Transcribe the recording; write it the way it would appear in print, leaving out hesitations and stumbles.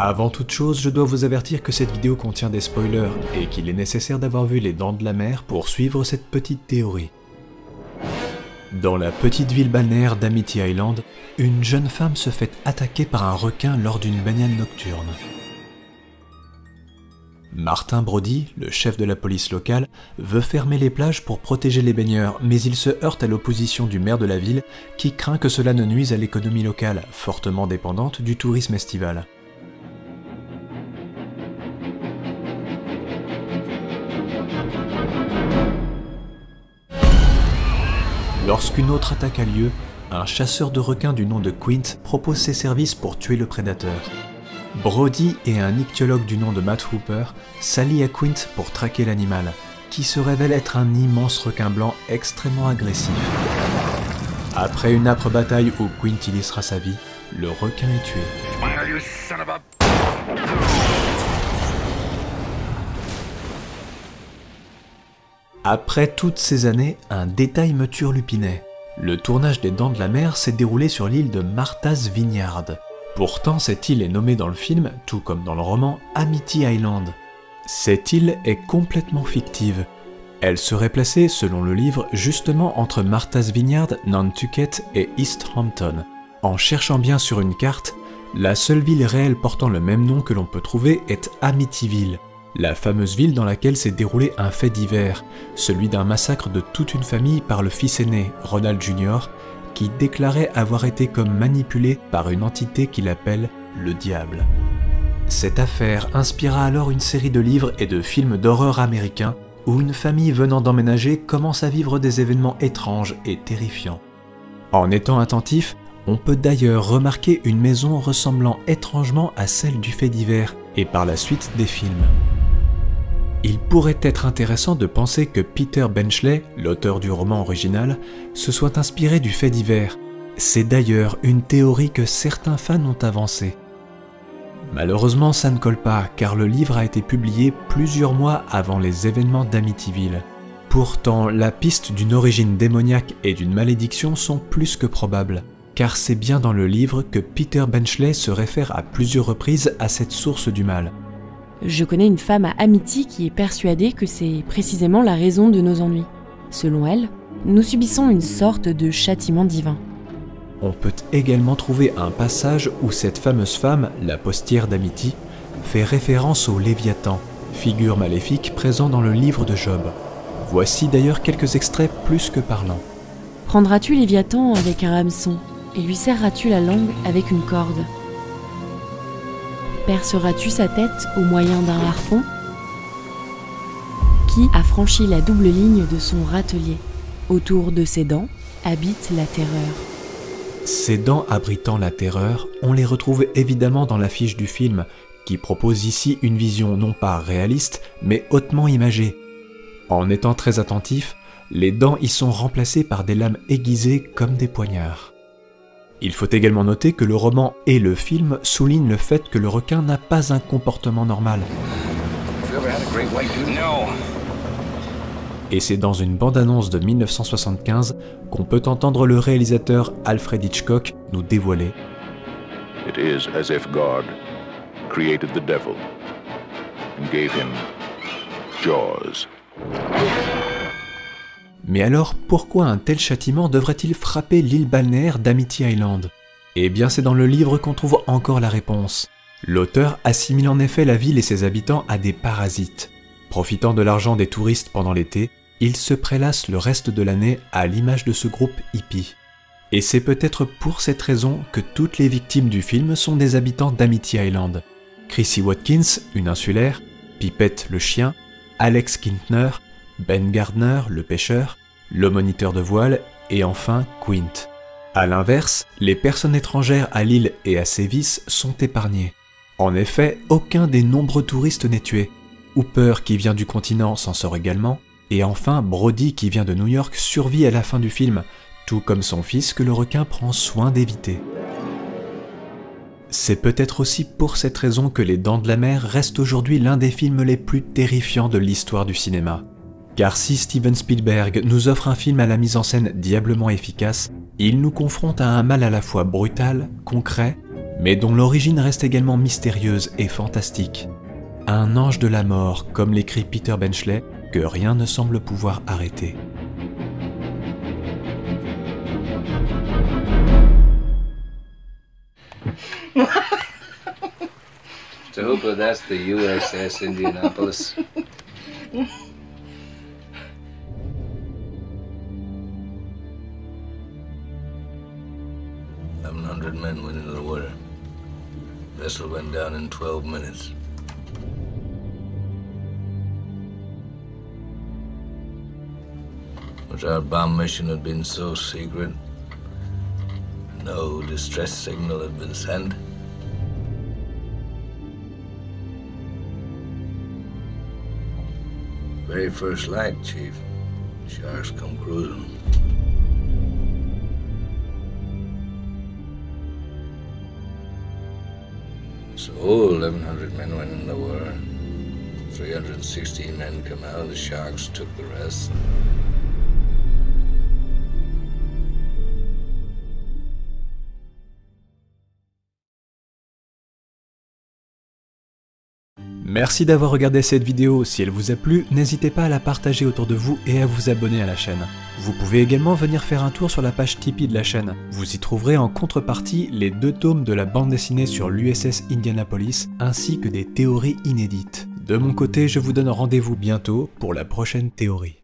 Avant toute chose, je dois vous avertir que cette vidéo contient des spoilers et qu'il est nécessaire d'avoir vu Les Dents de la Mer pour suivre cette petite théorie. Dans la petite ville balnéaire d'Amity Island, une jeune femme se fait attaquer par un requin lors d'une baignade nocturne. Martin Brody, le chef de la police locale, veut fermer les plages pour protéger les baigneurs, mais il se heurte à l'opposition du maire de la ville qui craint que cela ne nuise à l'économie locale, fortement dépendante du tourisme estival. Lorsqu'une autre attaque a lieu, un chasseur de requins du nom de Quint propose ses services pour tuer le prédateur. Brody et un ichtyologue du nom de Matt Hooper s'allient à Quint pour traquer l'animal, qui se révèle être un immense requin blanc extrêmement agressif. Après une âpre bataille où Quint y laissera sa vie, le requin est tué. Après toutes ces années, un détail me turlupinait. Le tournage des Dents de la Mer s'est déroulé sur l'île de Martha's Vineyard. Pourtant, cette île est nommée dans le film, tout comme dans le roman, Amity Island. Cette île est complètement fictive. Elle serait placée, selon le livre, justement entre Martha's Vineyard, Nantucket et East Hampton. En cherchant bien sur une carte, la seule ville réelle portant le même nom que l'on peut trouver est Amityville, la fameuse ville dans laquelle s'est déroulé un fait divers, celui d'un massacre de toute une famille par le fils aîné, Ronald Jr., qui déclarait avoir été comme manipulé par une entité qu'il appelle le diable. Cette affaire inspira alors une série de livres et de films d'horreur américains où une famille venant d'emménager commence à vivre des événements étranges et terrifiants. En étant attentif, on peut d'ailleurs remarquer une maison ressemblant étrangement à celle du fait divers et par la suite des films. Il pourrait être intéressant de penser que Peter Benchley, l'auteur du roman original, se soit inspiré du fait divers. C'est d'ailleurs une théorie que certains fans ont avancée. Malheureusement, ça ne colle pas, car le livre a été publié plusieurs mois avant les événements d'Amityville. Pourtant, la piste d'une origine démoniaque et d'une malédiction sont plus que probables, car c'est bien dans le livre que Peter Benchley se réfère à plusieurs reprises à cette source du mal. Je connais une femme à Amity qui est persuadée que c'est précisément la raison de nos ennuis. Selon elle, nous subissons une sorte de châtiment divin. On peut également trouver un passage où cette fameuse femme, la postière d'Amity, fait référence au Léviathan, figure maléfique présent dans le livre de Job. Voici d'ailleurs quelques extraits plus que parlants. « Prendras-tu Léviathan avec un hameçon et lui serras-tu la langue avec une corde ? Perceras-tu sa tête au moyen d'un harpon ? Qui a franchi la double ligne de son râtelier ? Autour de ses dents habite la terreur. » Ces dents abritant la terreur, on les retrouve évidemment dans l'affiche du film, qui propose ici une vision non pas réaliste, mais hautement imagée. En étant très attentif, les dents y sont remplacées par des lames aiguisées comme des poignards. Il faut également noter que le roman et le film soulignent le fait que le requin n'a pas un comportement normal. Et c'est dans une bande-annonce de 1975 qu'on peut entendre le réalisateur Alfred Hitchcock nous dévoiler « It is as if God created the devil and gave him jaws. » Mais alors, pourquoi un tel châtiment devrait-il frapper l'île balnéaire d'Amity Island? Eh bien, c'est dans le livre qu'on trouve encore la réponse. L'auteur assimile en effet la ville et ses habitants à des parasites. Profitant de l'argent des touristes pendant l'été, ils se prélassent le reste de l'année à l'image de ce groupe hippie. Et c'est peut-être pour cette raison que toutes les victimes du film sont des habitants d'Amity Island. Chrissy Watkins, une insulaire, Pipette le chien, Alex Kintner, Ben Gardner, le pêcheur, le moniteur de voile et enfin Quint. A l'inverse, les personnes étrangères à l'île et à Sévis sont épargnées. En effet, aucun des nombreux touristes n'est tué. Hooper qui vient du continent s'en sort également, et enfin Brody qui vient de New York survit à la fin du film, tout comme son fils que le requin prend soin d'éviter. C'est peut-être aussi pour cette raison que Les Dents de la Mer reste aujourd'hui l'un des films les plus terrifiants de l'histoire du cinéma. Car si Steven Spielberg nous offre un film à la mise en scène diablement efficace, il nous confronte à un mal à la fois brutal, concret, mais dont l'origine reste également mystérieuse et fantastique. Un ange de la mort, comme l'écrit Peter Benchley, que rien ne semble pouvoir arrêter. Tahupa, that's the USS Indianapolis. 1,100 men went into the water. Vessel went down in 12 minutes. Which our bomb mission had been so secret, no distress signal had been sent. Very first light, Chief. Sharks come cruising. So 1,100 men went in the water. 316 men come out. The Sharks took the rest. Merci d'avoir regardé cette vidéo, si elle vous a plu, n'hésitez pas à la partager autour de vous et à vous abonner à la chaîne. Vous pouvez également venir faire un tour sur la page Tipeee de la chaîne. Vous y trouverez en contrepartie les 2 tomes de la bande dessinée sur l'USS Indianapolis, ainsi que des théories inédites. De mon côté, je vous donne rendez-vous bientôt pour la prochaine théorie.